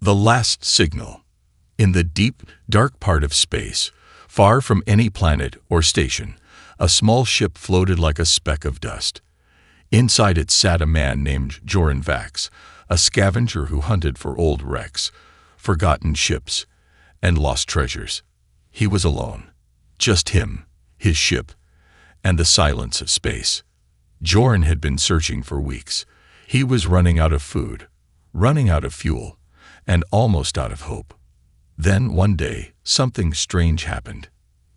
The last signal. In the deep, dark part of space, far from any planet or station, a small ship floated like a speck of dust. Inside it sat a man named Joran Vax, a scavenger who hunted for old wrecks, forgotten ships, and lost treasures. He was alone. Just him, his ship, and the silence of space. Joran had been searching for weeks. He was running out of food, running out of fuel, and almost out of hope. Then, one day, something strange happened.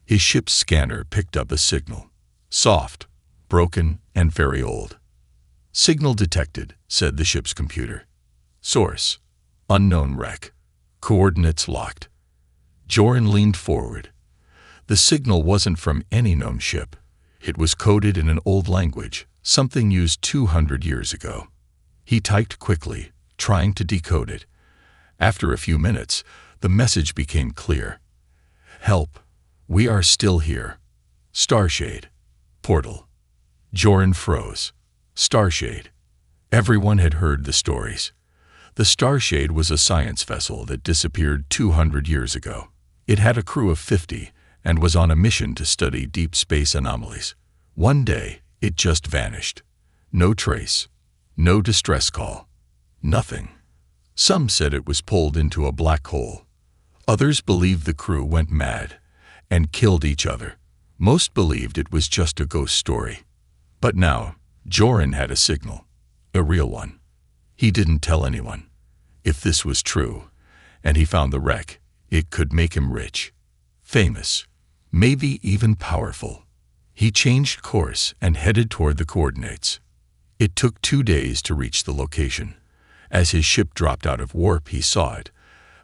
His ship's scanner picked up a signal. Soft, broken, and very old. "Signal detected," said the ship's computer. "Source: unknown wreck. Coordinates locked." Joran leaned forward. The signal wasn't from any known ship. It was coded in an old language, something used 200 years ago. He typed quickly, trying to decode it. After a few minutes, the message became clear. "Help. We are still here. Starshade. Portal." Joran froze. Starshade. Everyone had heard the stories. The Starshade was a science vessel that disappeared 200 years ago. It had a crew of 50 and was on a mission to study deep space anomalies. One day, it just vanished. No trace. No distress call. Nothing. Some said it was pulled into a black hole. Others believed the crew went mad and killed each other. Most believed it was just a ghost story. But now, Joran had a signal. A real one. He didn't tell anyone. If this was true, and he found the wreck, it could make him rich, famous, maybe even powerful. He changed course and headed toward the coordinates. It took 2 days to reach the location. As his ship dropped out of warp, he saw it.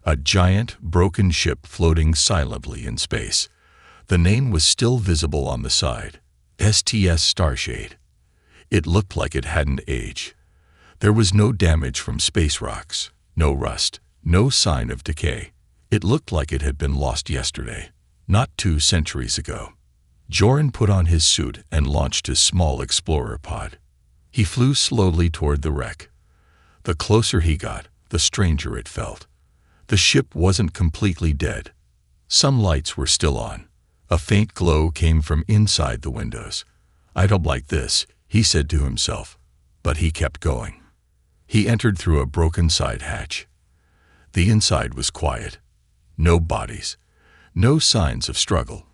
A giant, broken ship floating silently in space. The name was still visible on the side. STS Starshade. It looked like it hadn't aged. There was no damage from space rocks, no rust, no sign of decay. It looked like it had been lost yesterday, not 2 centuries ago. Joran put on his suit and launched his small explorer pod. He flew slowly toward the wreck. The closer he got, the stranger it felt. The ship wasn't completely dead. Some lights were still on. A faint glow came from inside the windows. "I don't like this," he said to himself, but he kept going. He entered through a broken side hatch. The inside was quiet. No bodies. No signs of struggle.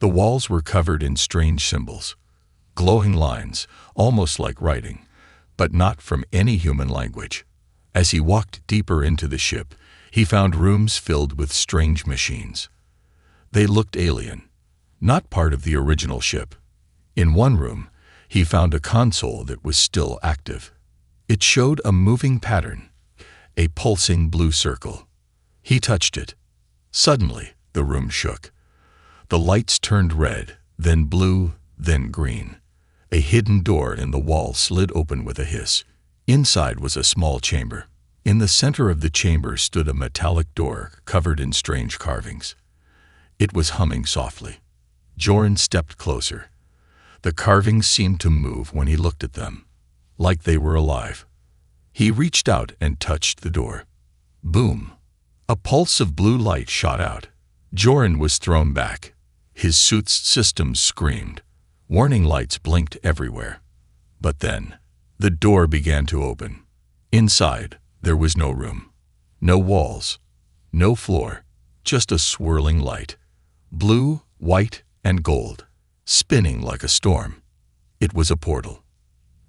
The walls were covered in strange symbols. Glowing lines, almost like writing, but not from any human language. As he walked deeper into the ship, he found rooms filled with strange machines. They looked alien, not part of the original ship. In one room, he found a console that was still active. It showed a moving pattern, a pulsing blue circle. He touched it. Suddenly, the room shook. The lights turned red, then blue, then green. A hidden door in the wall slid open with a hiss. Inside was a small chamber. In the center of the chamber stood a metallic door covered in strange carvings. It was humming softly. Joran stepped closer. The carvings seemed to move when he looked at them, like they were alive. He reached out and touched the door. Boom! A pulse of blue light shot out. Joran was thrown back. His suit's systems screamed. Warning lights blinked everywhere. But then, the door began to open. Inside, there was no room. No walls. No floor. Just a swirling light. Blue, white, and gold. Spinning like a storm. It was a portal.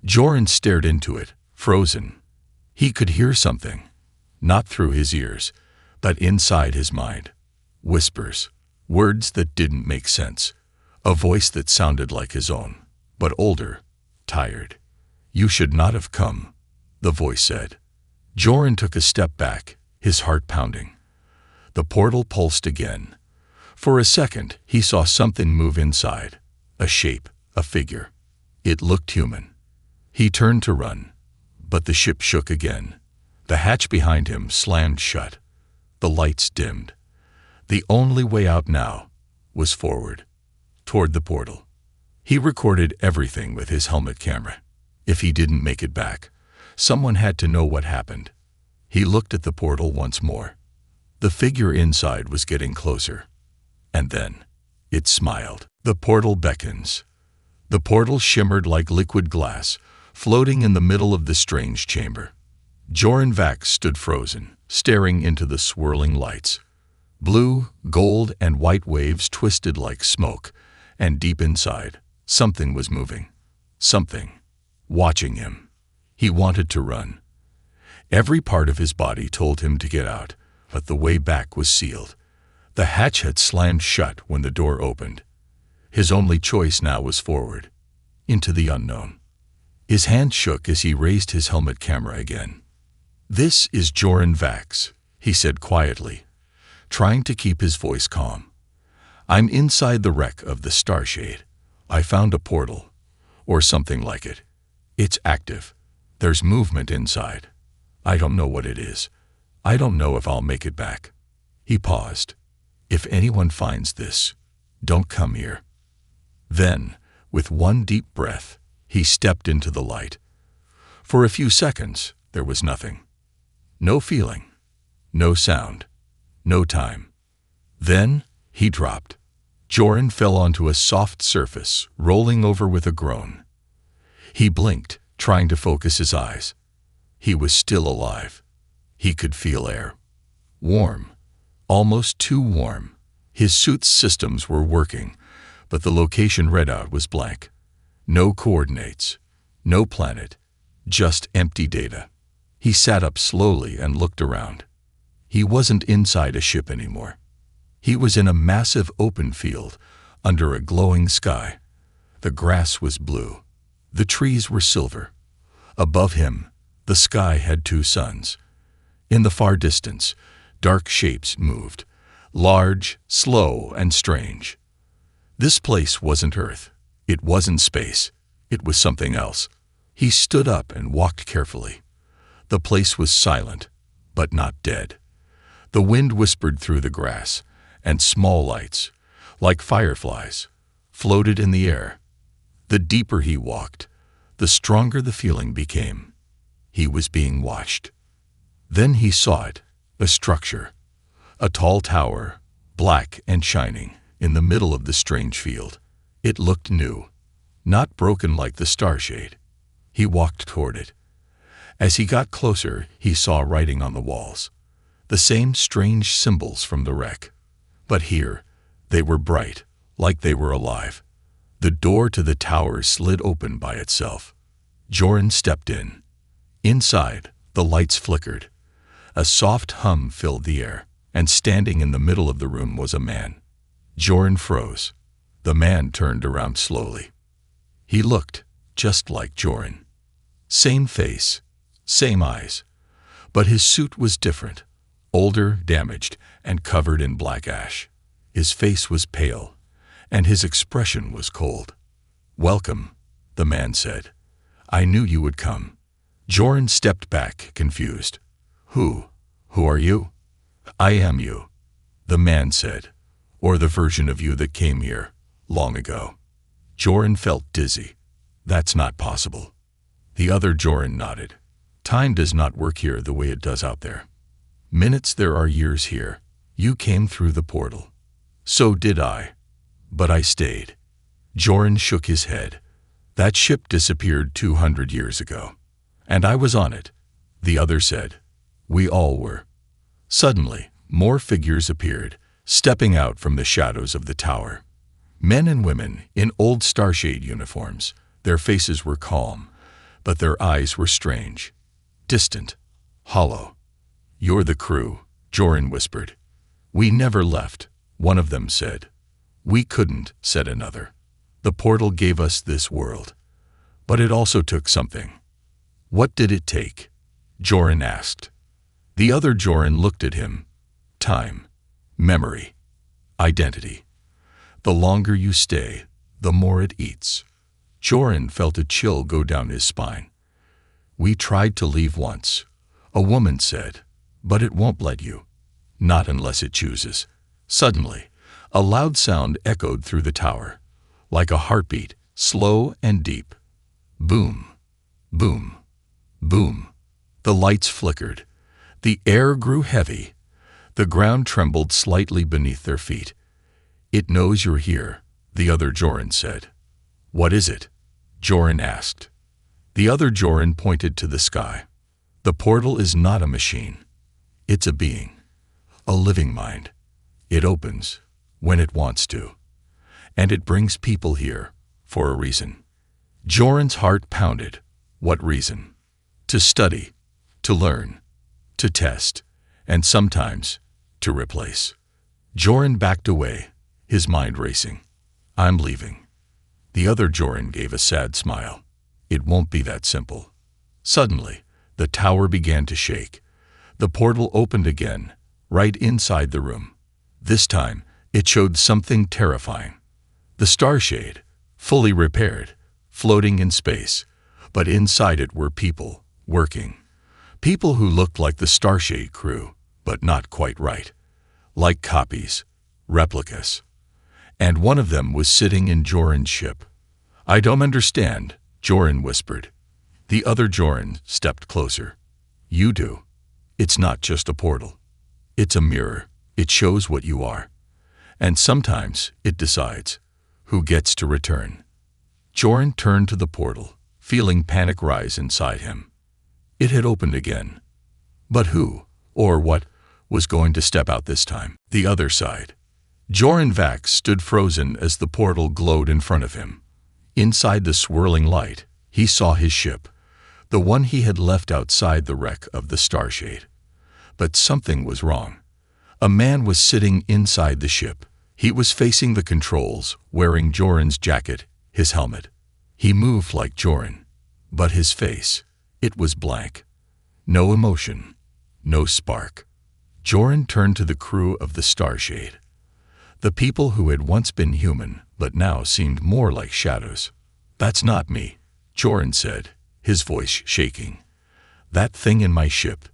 Joran stared into it, frozen. He could hear something. Not through his ears, but inside his mind. Whispers. Words that didn't make sense. A voice that sounded like his own, but older, tired. "You should not have come," the voice said. Joran took a step back, his heart pounding. The portal pulsed again. For a second, he saw something move inside. A shape, a figure. It looked human. He turned to run, but the ship shook again. The hatch behind him slammed shut. The lights dimmed. The only way out now was forward, toward the portal. He recorded everything with his helmet camera. If he didn't make it back, someone had to know what happened. He looked at the portal once more. The figure inside was getting closer. And then, it smiled. The portal beckons. The portal shimmered like liquid glass, floating in the middle of the strange chamber. Joran Vax stood frozen, staring into the swirling lights. Blue, gold, and white waves twisted like smoke, and deep inside, something was moving. Something. Watching him. He wanted to run. Every part of his body told him to get out, but the way back was sealed. The hatch had slammed shut when the door opened. His only choice now was forward, into the unknown. His hand shook as he raised his helmet camera again. "This is Joran Vax," he said quietly, trying to keep his voice calm. "I'm inside the wreck of the Starshade. I found a portal, or something like it. It's active. There's movement inside. I don't know what it is. I don't know if I'll make it back." He paused. "If anyone finds this, don't come here." Then, with one deep breath, he stepped into the light. For a few seconds, there was nothing. No feeling. No sound. No time. Then, he dropped. Joran fell onto a soft surface, rolling over with a groan. He blinked, trying to focus his eyes. He was still alive. He could feel air. Warm. Almost too warm. His suit's systems were working, but the location readout was blank. No coordinates. No planet. Just empty data. He sat up slowly and looked around. He wasn't inside a ship anymore. He was in a massive open field, under a glowing sky. The grass was blue. The trees were silver. Above him, the sky had two suns. In the far distance, dark shapes moved, large, slow, and strange. This place wasn't Earth. It wasn't space. It was something else. He stood up and walked carefully. The place was silent, but not dead. The wind whispered through the grass, and small lights, like fireflies, floated in the air. The deeper he walked, the stronger the feeling became. He was being watched. Then he saw it, a structure, a tall tower, black and shining, in the middle of the strange field. It looked new, not broken like the Starshade. He walked toward it. As he got closer, he saw writing on the walls, the same strange symbols from the wreck. But here, they were bright, like they were alive. The door to the tower slid open by itself. Joran stepped in. Inside, the lights flickered. A soft hum filled the air, and standing in the middle of the room was a man. Joran froze. The man turned around slowly. He looked just like Joran. Same face, same eyes. But his suit was different, older, damaged, and covered in black ash. His face was pale, and his expression was cold. "Welcome," the man said. "I knew you would come." Joran stepped back, confused. Who are you?" "I am you," the man said, "or the version of you that came here, long ago." Joran felt dizzy. "That's not possible." The other Joran nodded. "Time does not work here the way it does out there. Minutes there are years here. You came through the portal. So did I. But I stayed." Joran shook his head. "That ship disappeared 200 years ago. And I was on it," the other said. "We all were." Suddenly, more figures appeared, stepping out from the shadows of the tower. Men and women in old Starshade uniforms. Their faces were calm, but their eyes were strange, distant, hollow. "You're the crew," Joran whispered. "We never left," one of them said. "We couldn't," said another. "The portal gave us this world. But it also took something." "What did it take?" Joran asked. The other Joran looked at him. "Time. Memory. Identity. The longer you stay, the more it eats." Joran felt a chill go down his spine. "We tried to leave once," a woman said, "but it won't let you. Not unless it chooses." Suddenly, a loud sound echoed through the tower, like a heartbeat, slow and deep. Boom, boom, boom. The lights flickered. The air grew heavy. The ground trembled slightly beneath their feet. "It knows you're here," the other Joran said. "What is it?" Joran asked. The other Joran pointed to the sky. "The portal is not a machine. It's a being, a living mind. It opens when it wants to. And it brings people here for a reason." Joran's heart pounded. What reason? To study, to learn, to test, and sometimes to replace. Joran backed away, his mind racing. "I'm leaving." The other Joran gave a sad smile. "It won't be that simple." Suddenly, the tower began to shake. The portal opened again, right inside the room. This time, it showed something terrifying. The starshade, fully repaired, floating in space, but inside it were people, working. People who looked like the starshade crew, but not quite right. Like copies, replicas. And one of them was sitting in Joran's ship. "I don't understand," Joran whispered. The other Joran stepped closer. "You do. It's not just a portal. It's a mirror. It shows what you are. And sometimes it decides who gets to return." Joran turned to the portal, feeling panic rise inside him. It had opened again. But who, or what, was going to step out this time? The other side. Joran Vax stood frozen as the portal glowed in front of him. Inside the swirling light, he saw his ship, the one he had left outside the wreck of the starshade. But something was wrong. A man was sitting inside the ship. He was facing the controls, wearing Joran's jacket, his helmet. He moved like Joran, but his face, it was blank. No emotion, no spark. Joran turned to the crew of the starshade. The people who had once been human, but now seemed more like shadows. "That's not me," Joran said, his voice shaking. "That thing in my ship,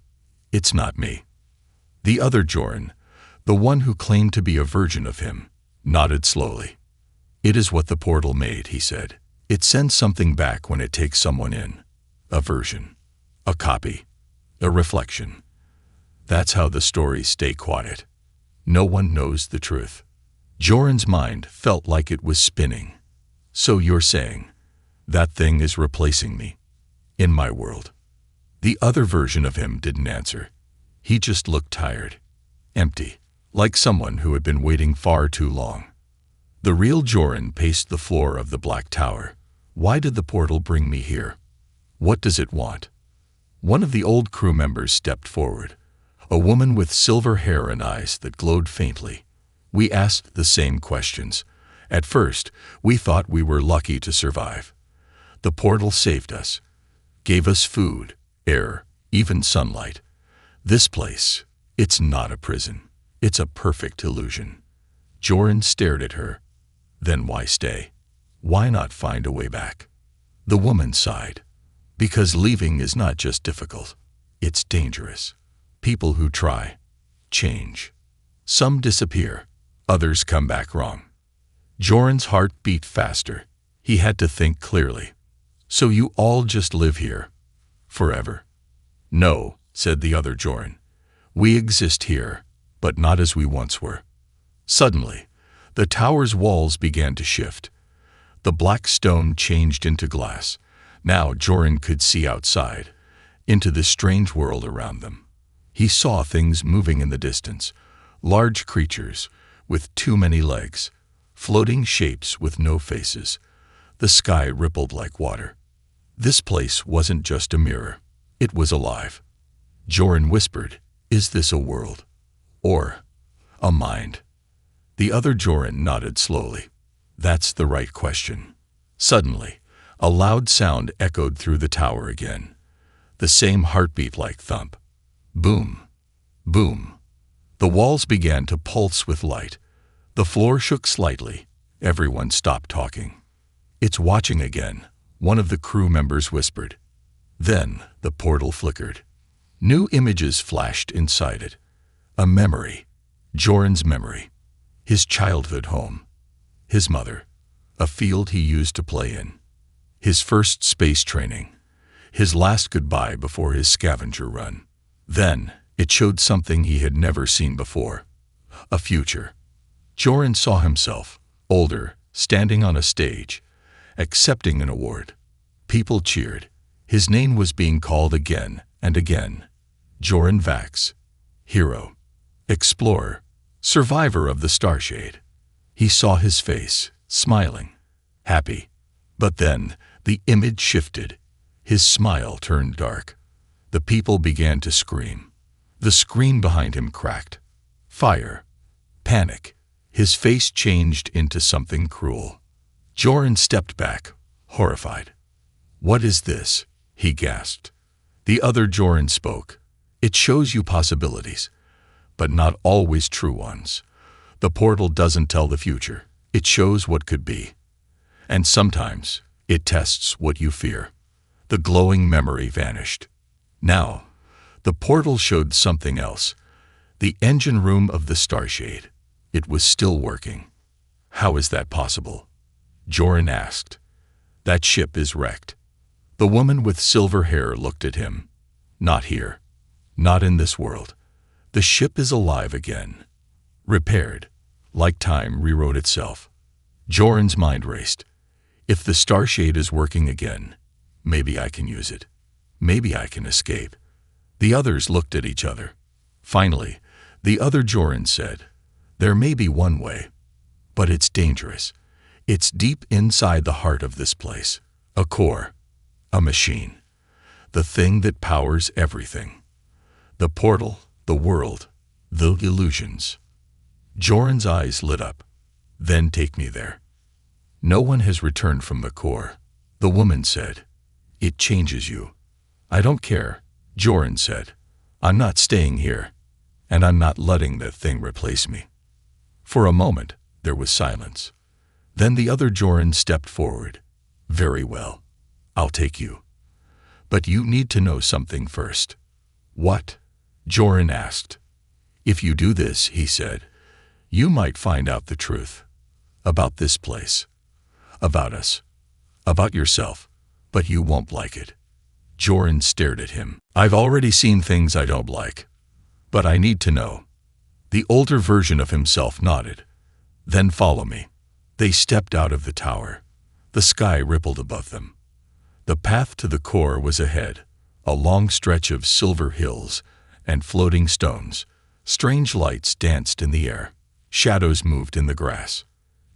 it's not me." The other Joran, the one who claimed to be a version of him, nodded slowly. "It is what the portal made," he said. "It sends something back when it takes someone in. A version, a copy, a reflection. That's how the stories stay quiet. No one knows the truth." Joran's mind felt like it was spinning. "So you're saying, that thing is replacing me, in my world?" The other version of him didn't answer. He just looked tired, empty, like someone who had been waiting far too long. The real Joran paced the floor of the black tower. "Why did the portal bring me here? What does it want?" One of the old crew members stepped forward, a woman with silver hair and eyes that glowed faintly. "We asked the same questions. At first, we thought we were lucky to survive. The portal saved us, gave us food, air, even sunlight. This place, it's not a prison. It's a perfect illusion." Joran stared at her. "Then why stay? Why not find a way back?" The woman sighed. "Because leaving is not just difficult, it's dangerous. People who try, change. Some disappear, others come back wrong." Joran's heart beat faster. He had to think clearly. "So you all just live here, forever?" "No," said the other Joran. "We exist here, but not as we once were." Suddenly, the tower's walls began to shift. The black stone changed into glass. Now Joran could see outside, into the strange world around them. He saw things moving in the distance, large creatures with too many legs, floating shapes with no faces. The sky rippled like water. This place wasn't just a mirror. It was alive. Joran whispered, "Is this a world? Or a mind?" The other Joran nodded slowly. "That's the right question." Suddenly, a loud sound echoed through the tower again. The same heartbeat-like thump. Boom. Boom. The walls began to pulse with light. The floor shook slightly. Everyone stopped talking. "It's watching again," one of the crew members whispered. Then the portal flickered. New images flashed inside it. A memory. Joran's memory. His childhood home. His mother. A field he used to play in. His first space training. His last goodbye before his scavenger run. Then It showed something he had never seen before. A future. Joran saw himself, older, standing on a stage, accepting an award. People cheered. His name was being called again and again. Joran Vax. Hero. Explorer. Survivor of the Starshade. He saw his face, smiling. Happy. But then, the image shifted. His smile turned dark. The people began to scream. The screen behind him cracked. Fire. Panic. His face changed into something cruel. Joran stepped back, horrified. "What is this?" he gasped. The other Joran spoke. "It shows you possibilities, but not always true ones. The portal doesn't tell the future. It shows what could be. And sometimes, it tests what you fear." The glowing memory vanished. Now, the portal showed something else. The engine room of the Starshade. It was still working. "How is that possible?" Joran asked. "That ship is wrecked." The woman with silver hair looked at him. "Not here. Not in this world. The ship is alive again. Repaired. Like time rewrote itself." Joran's mind raced. If the Starshade is working again, maybe I can use it. Maybe I can escape. The others looked at each other. Finally, the other Joran said, "There may be one way, but it's dangerous. It's deep inside the heart of this place. A core. A machine. The thing that powers everything. The portal, the world, the illusions." Joran's eyes lit up. "Then take me there." "No one has returned from the core," the woman said. "It changes you." "I don't care," Joran said. "I'm not staying here, and I'm not letting that thing replace me." For a moment, there was silence. Then the other Joran stepped forward. "Very well. I'll take you. But you need to know something first." "What?" Joran asked. "If you do this," he said, "you might find out the truth. About this place. About us. About yourself. But you won't like it." Joran stared at him. "I've already seen things I don't like. But I need to know." The older version of himself nodded. "Then follow me." They stepped out of the tower. The sky rippled above them. The path to the core was ahead, a long stretch of silver hills and floating stones. Strange lights danced in the air. Shadows moved in the grass.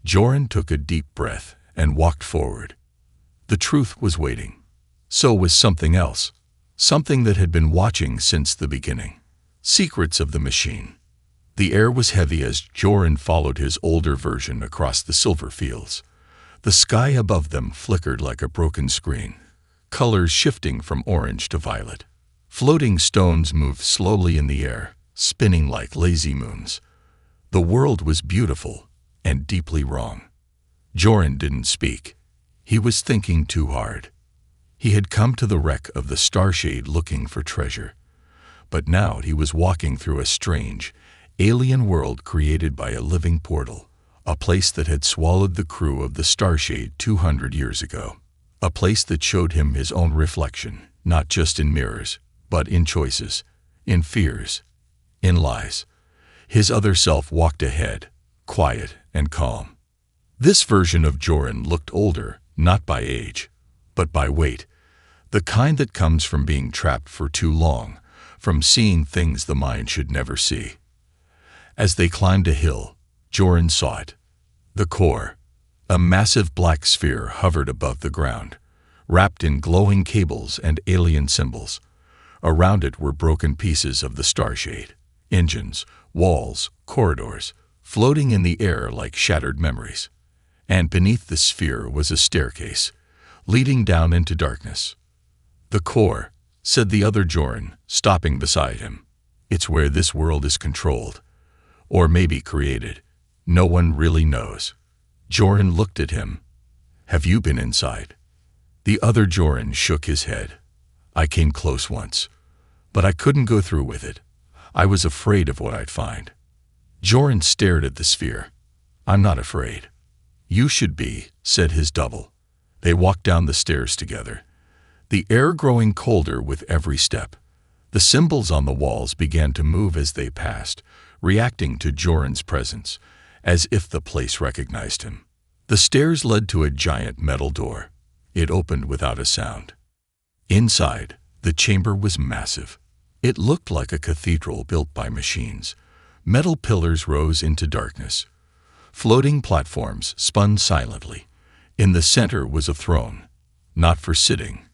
Joran took a deep breath and walked forward. The truth was waiting. So was something else. Something that had been watching since the beginning. Secrets of the machine. The air was heavy as Joran followed his older version across the silver fields. The sky above them flickered like a broken screen, colors shifting from orange to violet. Floating stones moved slowly in the air, spinning like lazy moons. The world was beautiful and deeply wrong. Joran didn't speak. He was thinking too hard. He had come to the wreck of the Starshade looking for treasure. But now he was walking through a strange, alien world created by a living portal, a place that had swallowed the crew of the Starshade 200 years ago. A place that showed him his own reflection, not just in mirrors, but in choices, in fears, in lies. His other self walked ahead, quiet and calm. This version of Joran looked older, not by age, but by weight, the kind that comes from being trapped for too long, from seeing things the mind should never see. As they climbed a hill, Joran saw it. The core. A massive black sphere hovered above the ground, wrapped in glowing cables and alien symbols. Around it were broken pieces of the Starshade, engines, walls, corridors, floating in the air like shattered memories. And beneath the sphere was a staircase, leading down into darkness. "The core," said the other Joran, stopping beside him. "It's where this world is controlled. Or maybe created. No one really knows." Joran looked at him. "Have you been inside?" The other Joran shook his head. "I came close once, but I couldn't go through with it. I was afraid of what I'd find." Joran stared at the sphere. "I'm not afraid." "You should be," said his double. They walked down the stairs together, the air growing colder with every step. The symbols on the walls began to move as they passed, reacting to Joran's presence, as if the place recognized him. The stairs led to a giant metal door. It opened without a sound. Inside, the chamber was massive. It looked like a cathedral built by machines. Metal pillars rose into darkness. Floating platforms spun silently. In the center was a throne, not for sitting,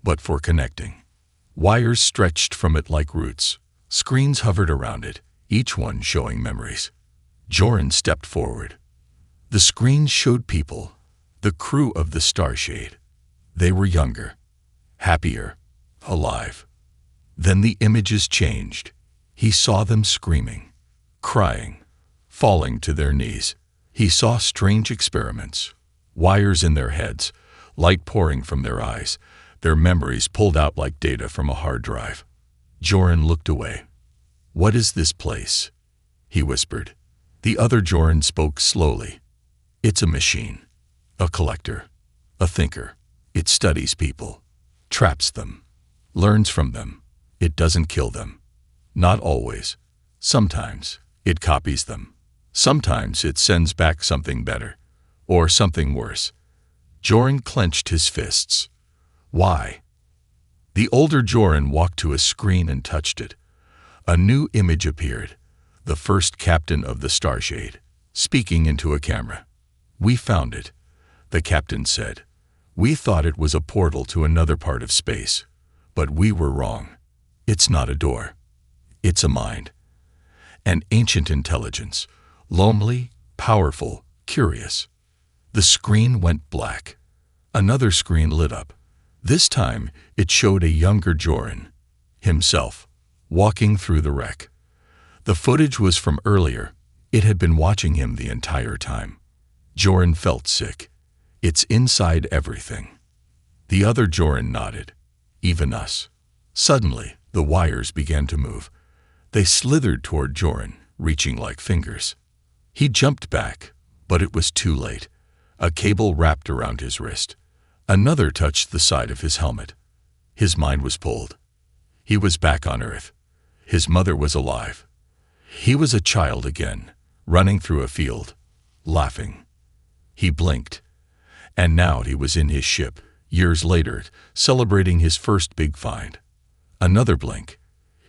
but for connecting. Wires stretched from it like roots. Screens hovered around it, each one showing memories. Joran stepped forward. The screens showed people, the crew of the Starshade. They were younger, happier, alive. Then the images changed. He saw them screaming, crying, falling to their knees. He saw strange experiments, wires in their heads, light pouring from their eyes, their memories pulled out like data from a hard drive. Joran looked away. "What is this place?" he whispered. The other Joran spoke slowly. "It's a machine, a collector, a thinker. It studies people, traps them, learns from them. It doesn't kill them. Not always. Sometimes it copies them. Sometimes it sends back something better, or something worse." Joran clenched his fists. "Why?" The older Joran walked to a screen and touched it. A new image appeared. The first captain of the Starshade, speaking into a camera. "We found it," the captain said. "We thought it was a portal to another part of space, but we were wrong. It's not a door. It's a mind. An ancient intelligence, lonely, powerful, curious." The screen went black. Another screen lit up. This time, it showed a younger Joran, himself, walking through the wreck. The footage was from earlier. It had been watching him the entire time. Joran felt sick. "It's inside everything." The other Joran nodded. "Even us." Suddenly, the wires began to move. They slithered toward Joran, reaching like fingers. He jumped back, but it was too late. A cable wrapped around his wrist. Another touched the side of his helmet. His mind was pulled. He was back on Earth. His mother was alive. He was a child again, running through a field, laughing. He blinked. And now he was in his ship, years later, celebrating his first big find. Another blink.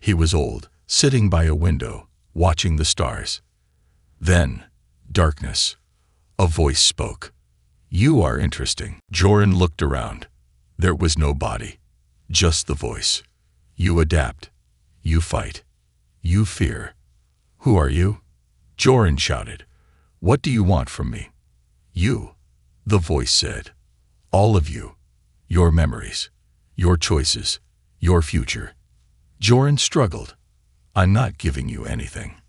He was old, sitting by a window, watching the stars. Then, darkness. A voice spoke. "You are interesting." Joran looked around. There was no body, just the voice. "You adapt. You fight. You fear. Who are you?" Joran shouted. "What do you want from me?" "You," the voice said. "All of you. Your memories. Your choices. Your future." Joran struggled. "I'm not giving you anything."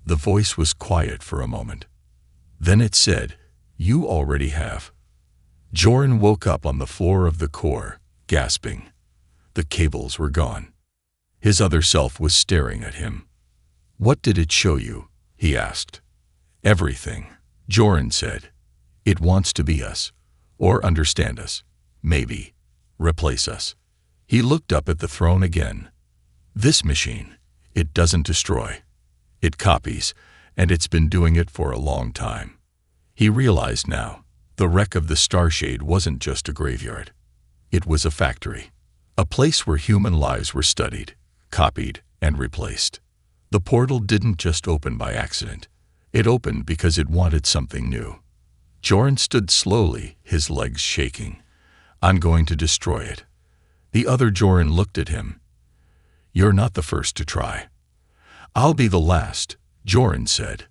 The voice was quiet for a moment. Then it said, "You already have." Joran woke up on the floor of the core, gasping. The cables were gone. His other self was staring at him. "What did it show you?" he asked. "Everything," Joran said. "It wants to be us, or understand us, maybe, replace us." He looked up at the throne again. "This machine, it doesn't destroy. It copies, and it's been doing it for a long time." He realized now, the wreck of the Starshade wasn't just a graveyard. It was a factory, a place where human lives were studied, copied, and replaced. The portal didn't just open by accident. It opened because it wanted something new. Joran stood slowly, his legs shaking. "I'm going to destroy it." The other Joran looked at him. "You're not the first to try." "I'll be the last," Joran said.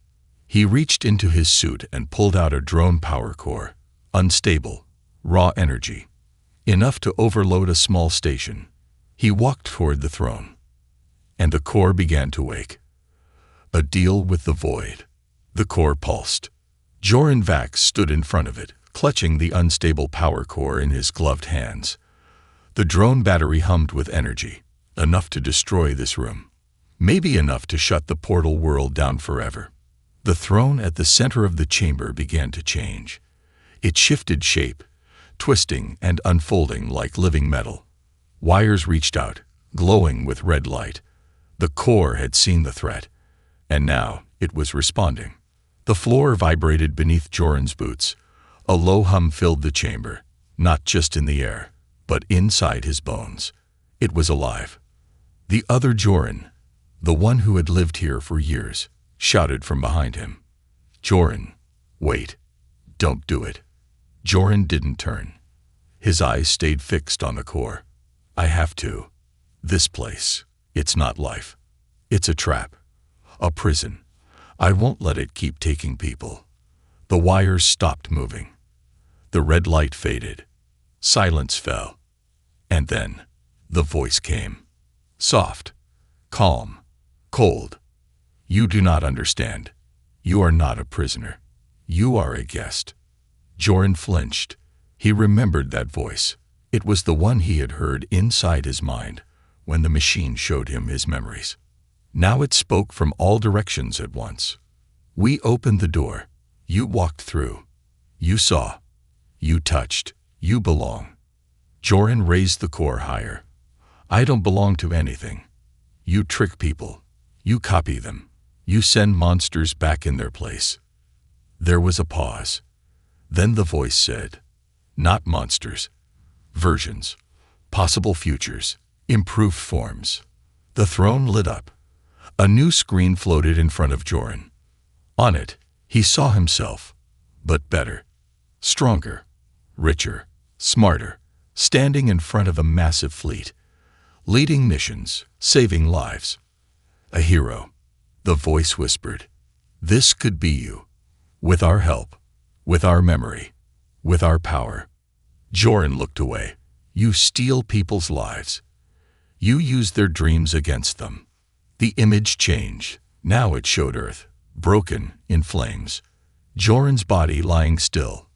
He reached into his suit and pulled out a drone power core. Unstable, raw energy. Enough to overload a small station. He walked toward the throne. And the core began to wake. A deal with the void. The core pulsed. Joran Vax stood in front of it, clutching the unstable power core in his gloved hands. The drone battery hummed with energy, enough to destroy this room. Maybe enough to shut the portal world down forever. The throne at the center of the chamber began to change. It shifted shape, twisting and unfolding like living metal. Wires reached out, glowing with red light. The core had seen the threat, and now it was responding. The floor vibrated beneath Joran's boots. A low hum filled the chamber, not just in the air, but inside his bones. It was alive. The other Joran, the one who had lived here for years, shouted from behind him. "Joran, wait. Don't do it." Joran didn't turn. His eyes stayed fixed on the core. "I have to. This place, it's not life. It's a trap. A prison. I won't let it keep taking people." The wires stopped moving. The red light faded. Silence fell. And then the voice came. Soft, calm, cold. "You do not understand. You are not a prisoner. You are a guest." Joran flinched. He remembered that voice. It was the one he had heard inside his mind when the machine showed him his memories. Now it spoke from all directions at once. "We opened the door. You walked through. You saw. You touched. You belong." Joran raised the core higher. "I don't belong to anything. You trick people. You copy them. You send monsters back in their place." There was a pause. Then the voice said, "Not monsters. Versions. Possible futures. Improved forms." The throne lit up. A new screen floated in front of Joran. On it, he saw himself, but better, stronger, richer, smarter, standing in front of a massive fleet, leading missions, saving lives. A hero. The voice whispered, "This could be you. With our help, with our memory, with our power." Joran looked away. "You steal people's lives. You use their dreams against them." The image changed. Now it showed Earth, broken, in flames. Joran's body lying still.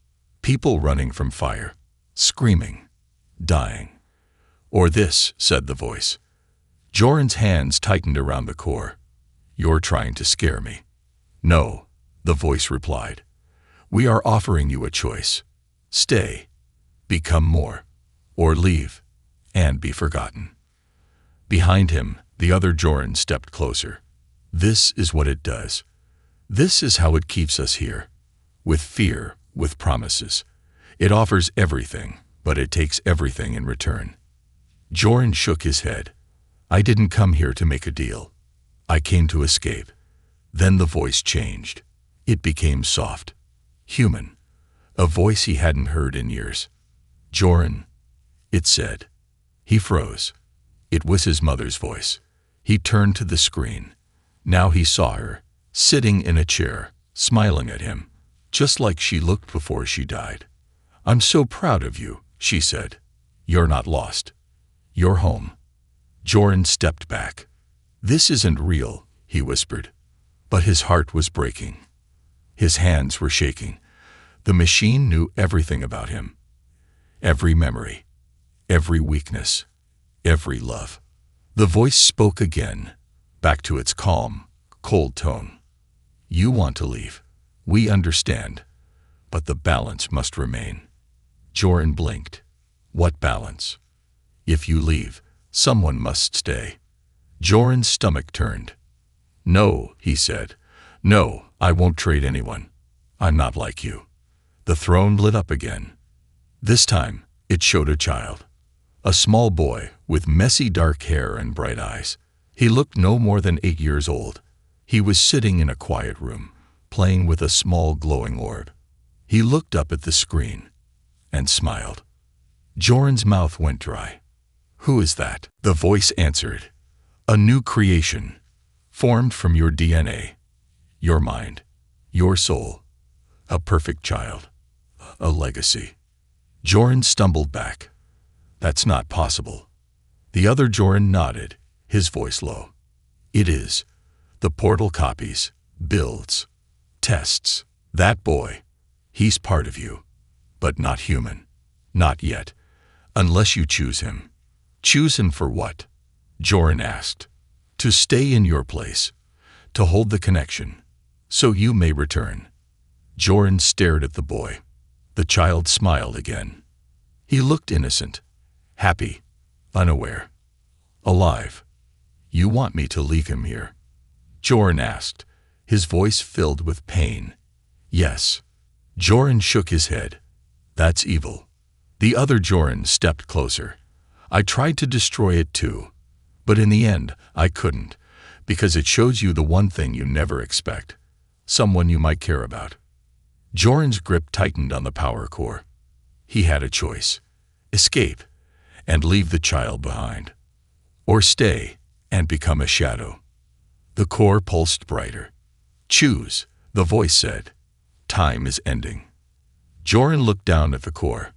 People running from fire, screaming, dying. "Or this," said the voice. Joran's hands tightened around the core. "You're trying to scare me." "No," the voice replied. "We are offering you a choice. Stay, become more, or leave, and be forgotten." Behind him, the other Joran stepped closer. "This is what it does. This is how it keeps us here. With fear, with promises. It offers everything, but it takes everything in return." Joran shook his head. "I didn't come here to make a deal. I came to escape." Then the voice changed. It became soft, human, a voice he hadn't heard in years. "Joran," it said. He froze. It was his mother's voice. He turned to the screen. Now he saw her, sitting in a chair, smiling at him, just like she looked before she died. "I'm so proud of you," she said. "You're not lost. You're home." Joran stepped back. "This isn't real," he whispered. But his heart was breaking. His hands were shaking. The machine knew everything about him. Every memory, every weakness, every love. The voice spoke again, back to its calm, cold tone. "You want to leave. We understand. But the balance must remain." Joran blinked. "What balance?" "If you leave, someone must stay." Joran's stomach turned. "No," he said. "No, I won't trade anyone. I'm not like you." The throne lit up again. This time, it showed a child. A small boy with messy dark hair and bright eyes. He looked no more than 8 years old. He was sitting in a quiet room, playing with a small glowing orb. He looked up at the screen and smiled. Joran's mouth went dry. "Who is that?" The voice answered. "A new creation, formed from your DNA, your mind, your soul. A perfect child, a legacy." Joran stumbled back. "That's not possible." The other Joran nodded, his voice low. "It is. The portal copies, builds, tests. That boy, he's part of you, but not human. Not yet, unless you choose him." "Choose him for what?" Joran asked. "To stay in your place, to hold the connection, so you may return." Joran stared at the boy. The child smiled again. He looked innocent, happy, unaware. alive. You want me to leave him here? Joran asked, his voice filled with pain. Yes. Joran shook his head. That's evil. The other Joran stepped closer. I tried to destroy it too, but in the end I couldn't, because it shows you the one thing you never expect, someone you might care about. Joran's grip tightened on the power core. He had a choice: escape and leave the child behind, or stay and become a shadow. The core pulsed brighter. Choose, the voice said. Time is ending. Joran looked down at the core,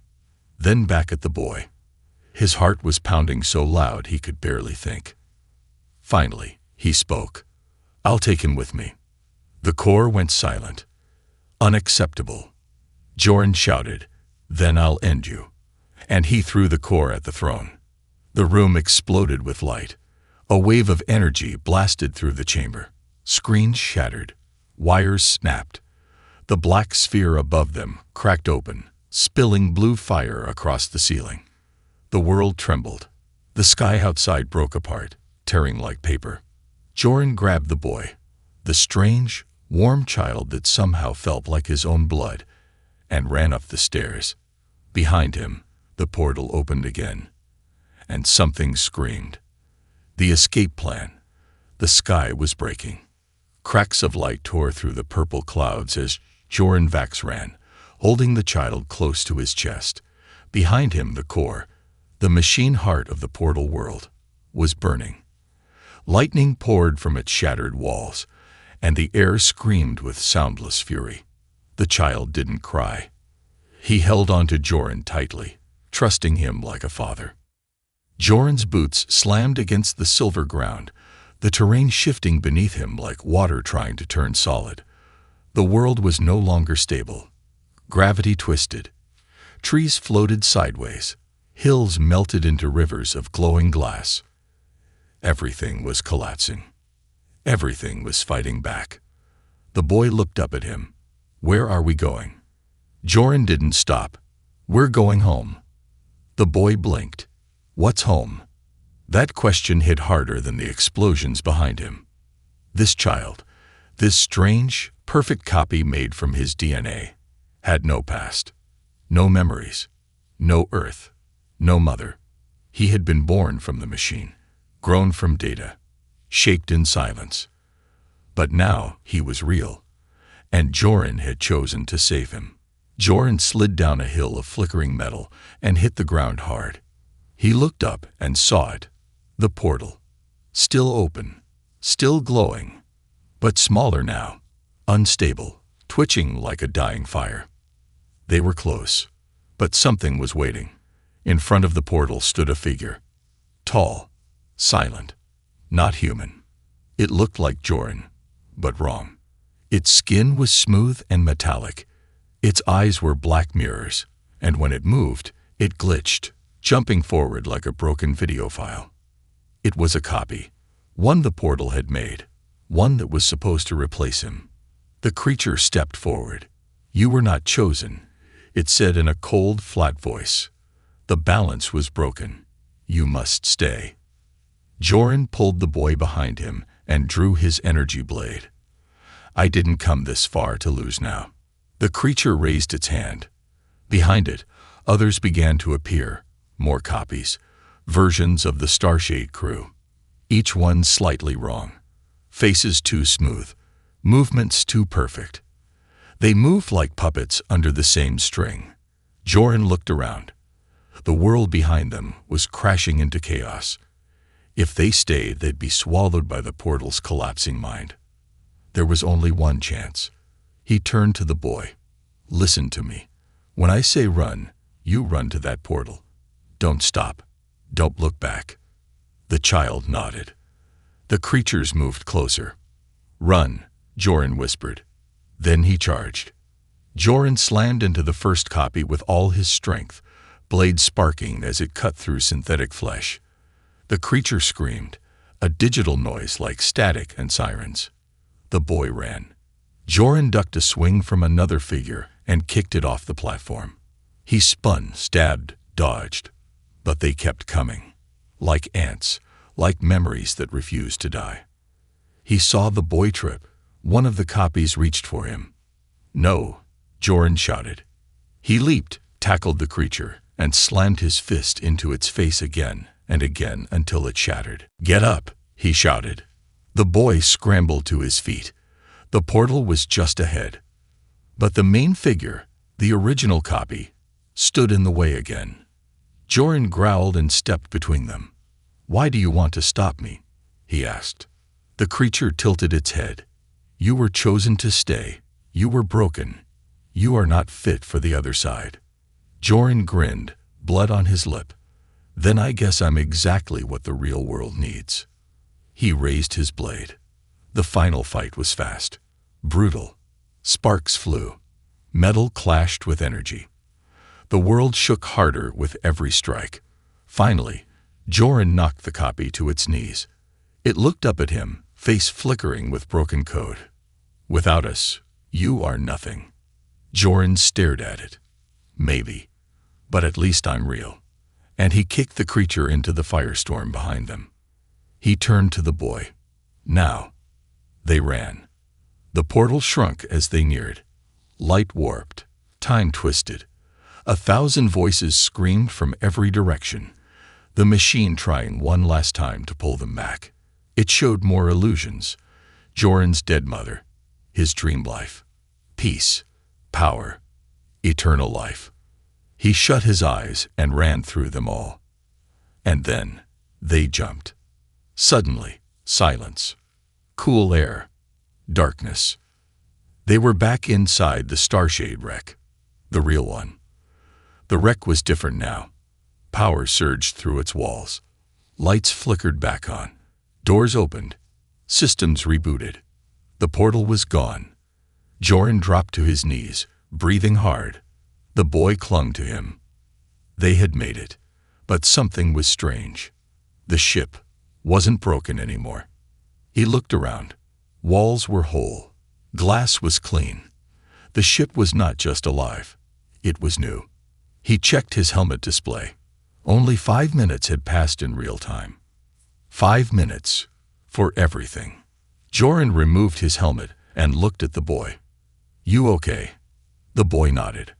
then back at the boy. His heart was pounding so loud he could barely think. Finally, he spoke. I'll take him with me. The core went silent. Unacceptable. Joran shouted, then I'll end you. And he threw the core at the throne. The room exploded with light. A wave of energy blasted through the chamber. Screens shattered. Wires snapped. The black sphere above them cracked open, spilling blue fire across the ceiling. The world trembled. The sky outside broke apart, tearing like paper. Joran grabbed the boy, the strange, warm child that somehow felt like his own blood, and ran up the stairs. Behind him, the portal opened again, and something screamed. The escape plan. The sky was breaking. Cracks of light tore through the purple clouds as Joran Vax ran, holding the child close to his chest. Behind him, the core, the machine heart of the portal world, was burning. Lightning poured from its shattered walls, and the air screamed with soundless fury. The child didn't cry. He held onto Joran tightly, trusting him like a father. Joran's boots slammed against the silver ground, the terrain shifting beneath him like water trying to turn solid. The world was no longer stable. Gravity twisted. Trees floated sideways. Hills melted into rivers of glowing glass. Everything was collapsing. Everything was fighting back. The boy looked up at him. Where are we going? Joran didn't stop. We're going home. The boy blinked. What's home? That question hit harder than the explosions behind him. This child, this strange, perfect copy made from his DNA, had no past, no memories, no earth, no mother. He had been born from the machine, grown from data, shaped in silence. But now he was real, and Joran had chosen to save him. Joran slid down a hill of flickering metal and hit the ground hard. He looked up and saw it, the portal, still open, still glowing, but smaller now, unstable, twitching like a dying fire. They were close, but something was waiting. In front of the portal stood a figure, tall, silent, not human. It looked like Joran, but wrong. Its skin was smooth and metallic. Its eyes were black mirrors, and when it moved, it glitched, jumping forward like a broken video file. It was a copy, one the portal had made, one that was supposed to replace him. The creature stepped forward. You were not chosen, it said in a cold, flat voice. The balance was broken. You must stay. Joran pulled the boy behind him and drew his energy blade. I didn't come this far to lose now. The creature raised its hand. Behind it, others began to appear, more copies, versions of the Starshade crew. Each one slightly wrong. Faces too smooth, movements too perfect. They moved like puppets under the same string. Joran looked around. The world behind them was crashing into chaos. If they stayed, they'd be swallowed by the portal's collapsing mind. There was only one chance. He turned to the boy. Listen to me. When I say run, you run to that portal. Don't stop. Don't look back. The child nodded. The creatures moved closer. Run, Joran whispered. Then he charged. Joran slammed into the first copy with all his strength, blade sparking as it cut through synthetic flesh. The creature screamed, a digital noise like static and sirens. The boy ran. Joran ducked a swing from another figure and kicked it off the platform. He spun, stabbed, dodged, but they kept coming. Like ants, like memories that refused to die. He saw the boy trip. One of the copies reached for him. "No!" Joran shouted. He leaped, tackled the creature, and slammed his fist into its face again and again until it shattered. "Get up!" he shouted. The boy scrambled to his feet. The portal was just ahead. But the main figure, the original copy, stood in the way again. Joran growled and stepped between them. "Why do you want to stop me?" he asked. The creature tilted its head. "You were chosen to stay. You were broken. You are not fit for the other side." Joran grinned, blood on his lip. "Then I guess I'm exactly what the real world needs." He raised his blade. The final fight was fast, brutal. Sparks flew. Metal clashed with energy. The world shook harder with every strike. Finally, Joran knocked the copy to its knees. It looked up at him, face flickering with broken code. "Without us, you are nothing." Joran stared at it. "Maybe, but at least I'm real." And he kicked the creature into the firestorm behind them. He turned to the boy. "Now." They ran. The portal shrunk as they neared. Light warped. Time twisted. 1,000 voices screamed from every direction. The machine trying one last time to pull them back. It showed more illusions. Joran's dead mother. His dream life. Peace. Power. Eternal life. He shut his eyes and ran through them all. And then, they jumped. Suddenly, silence. Cool air. Darkness. They were back inside the Starshade wreck. The real one. The wreck was different now. Power surged through its walls. Lights flickered back on. Doors opened. Systems rebooted. The portal was gone. Joran dropped to his knees, breathing hard. The boy clung to him. They had made it. But something was strange. The ship wasn't broken anymore. He looked around. Walls were whole. Glass was clean. The ship was not just alive. It was new. He checked his helmet display. Only 5 minutes had passed in real time. 5 minutes for everything. Joran removed his helmet and looked at the boy. "You okay?" The boy nodded.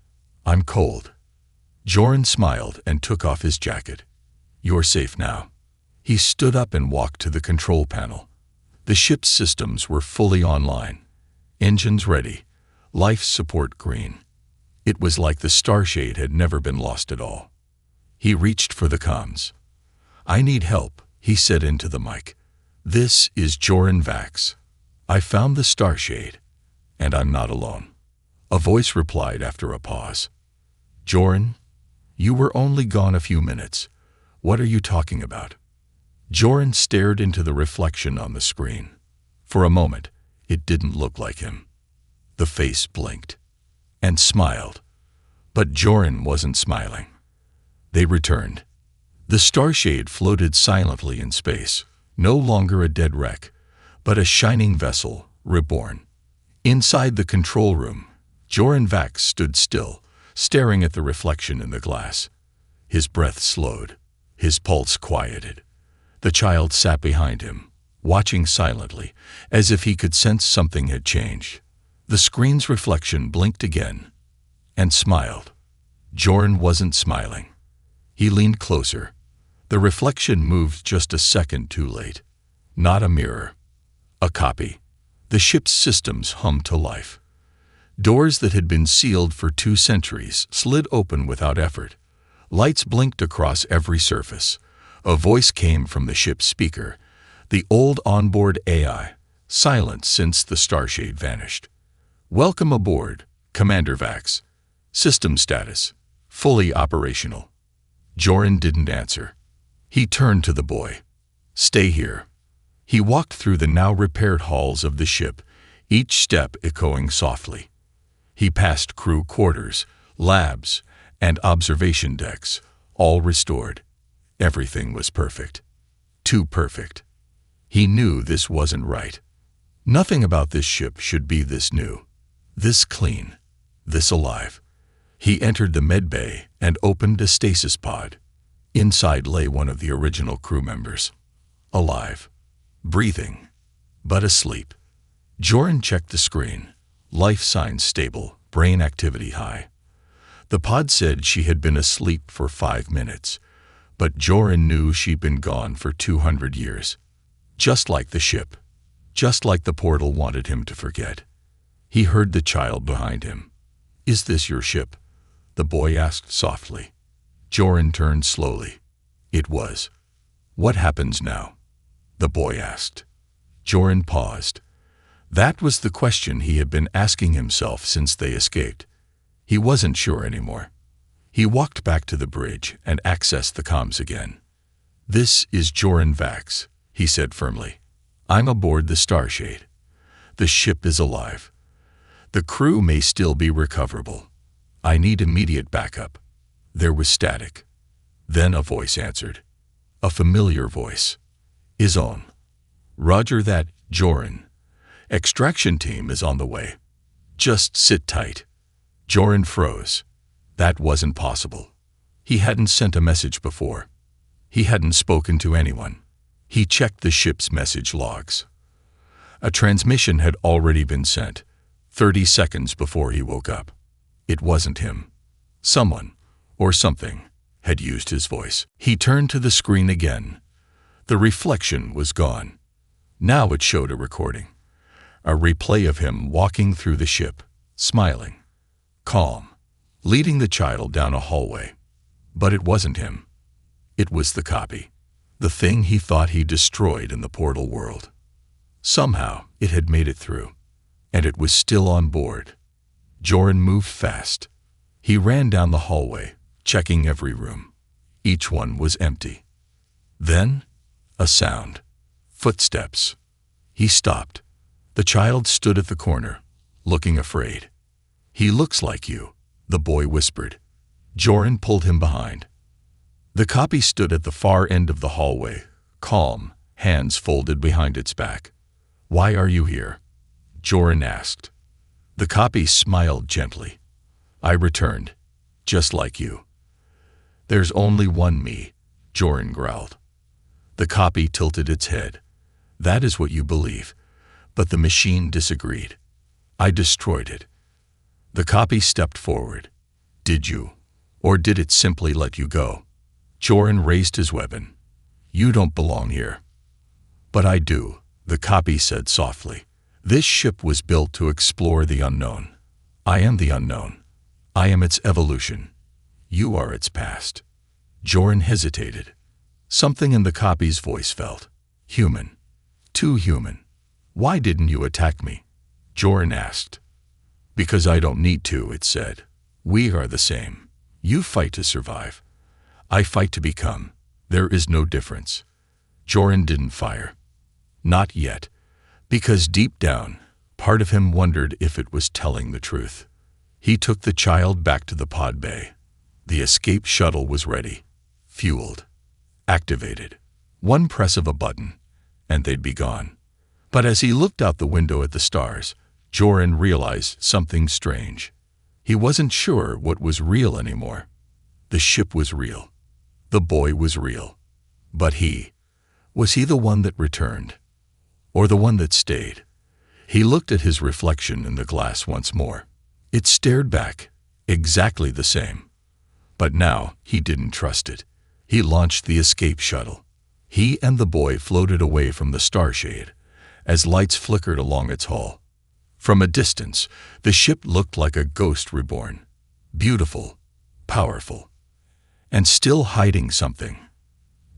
"I'm cold." Joran smiled and took off his jacket. "You're safe now." He stood up and walked to the control panel. The ship's systems were fully online. Engines ready. Life support green. It was like the Starshade had never been lost at all. He reached for the comms. "I need help," he said into the mic. "This is Joran Vax. I found the Starshade, and I'm not alone." A voice replied after a pause. "Joran, you were only gone a few minutes. What are you talking about?" Joran stared into the reflection on the screen. For a moment, it didn't look like him. The face blinked and smiled. But Joran wasn't smiling. They returned. The Starshade floated silently in space, no longer a dead wreck, but a shining vessel, reborn. Inside the control room, Joran Vax stood still, staring at the reflection in the glass. His breath slowed. His pulse quieted. The child sat behind him, watching silently, as if he could sense something had changed. The screen's reflection blinked again and smiled. Joran wasn't smiling. He leaned closer. The reflection moved just a second too late. Not a mirror. A copy. The ship's systems hummed to life. Doors that had been sealed for 2 centuries slid open without effort. Lights blinked across every surface. A voice came from the ship's speaker, the old onboard AI, silent since the Starshade vanished. "Welcome aboard, Commander Vax. System status, fully operational." Joran didn't answer. He turned to the boy. "Stay here." He walked through the now repaired halls of the ship, each step echoing softly. He passed crew quarters, labs, and observation decks, all restored. Everything was perfect. Too perfect. He knew this wasn't right. Nothing about this ship should be this new, this clean, this alive. He entered the med bay and opened a stasis pod. Inside lay one of the original crew members. alive, breathing, but asleep. Joran checked the screen. Life signs stable, brain activity high. The pod said she had been asleep for 5 minutes, but Joran knew she'd been gone for 200 years. Just like the ship, just like the portal wanted him to forget. He heard the child behind him. "Is this your ship?" the boy asked softly. Joran turned slowly. It was. "What happens now?" the boy asked. Joran paused. That was the question he had been asking himself since they escaped. He wasn't sure anymore. He walked back to the bridge and accessed the comms again. "This is Joran Vax," he said firmly. "I'm aboard the Starshade. The ship is alive. The crew may still be recoverable. I need immediate backup." There was static. Then a voice answered. A familiar voice. His own. "Roger that, Joran. Extraction team is on the way. Just sit tight." Joran froze. That wasn't possible. He hadn't sent a message before. He hadn't spoken to anyone. He checked the ship's message logs. A transmission had already been sent, 30 seconds before he woke up. It wasn't him. Someone, or something, had used his voice. He turned to the screen again. The reflection was gone. Now it showed a recording. A replay of him walking through the ship, smiling, calm, leading the child down a hallway. But it wasn't him. It was the copy. The thing he thought he destroyed in the portal world. Somehow it had made it through. And it was still on board. Joran moved fast. He ran down the hallway, checking every room. Each one was empty. Then, a sound. Footsteps. He stopped. The child stood at the corner, looking afraid. "He looks like you," the boy whispered. Joran pulled him behind. The copy stood at the far end of the hallway, calm, hands folded behind its back. "Why are you here?" Joran asked. The copy smiled gently. "I returned, just like you." "There's only one me," Joran growled. The copy tilted its head. "That is what you believe." But the machine disagreed. "I destroyed it." The copy stepped forward. "Did you? Or did it simply let you go?" Joran raised his weapon. "You don't belong here." "But I do," the copy said softly. "This ship was built to explore the unknown. I am the unknown. I am its evolution. You are its past." Joran hesitated. Something in the copy's voice felt human. Too human. "Why didn't you attack me?" Joran asked. "Because I don't need to," it said. "We are the same. You fight to survive. I fight to become. There is no difference." Joran didn't fire. Not yet. Because deep down, part of him wondered if it was telling the truth. He took the child back to the pod bay. The escape shuttle was ready. Fueled. Activated. One press of a button, and they'd be gone. But as he looked out the window at the stars, Joran realized something strange. He wasn't sure what was real anymore. The ship was real. The boy was real. But was he the one that returned? Or the one that stayed? He looked at his reflection in the glass once more. It stared back, exactly the same. But now he didn't trust it. He launched the escape shuttle. He and the boy floated away from the Starshade as lights flickered along its hull. From a distance, the ship looked like a ghost reborn. Beautiful, powerful, and still hiding something.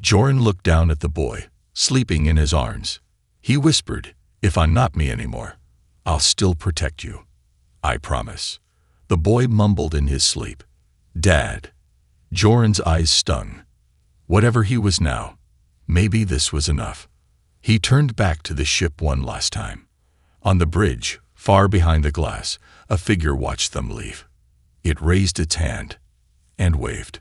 Joran looked down at the boy, sleeping in his arms. He whispered, "If I'm not me anymore, I'll still protect you. I promise." The boy mumbled in his sleep, "Dad." Joran's eyes stung. Whatever he was now, maybe this was enough. He turned back to the ship one last time. On the bridge, far behind the glass, a figure watched them leave. It raised its hand and waved.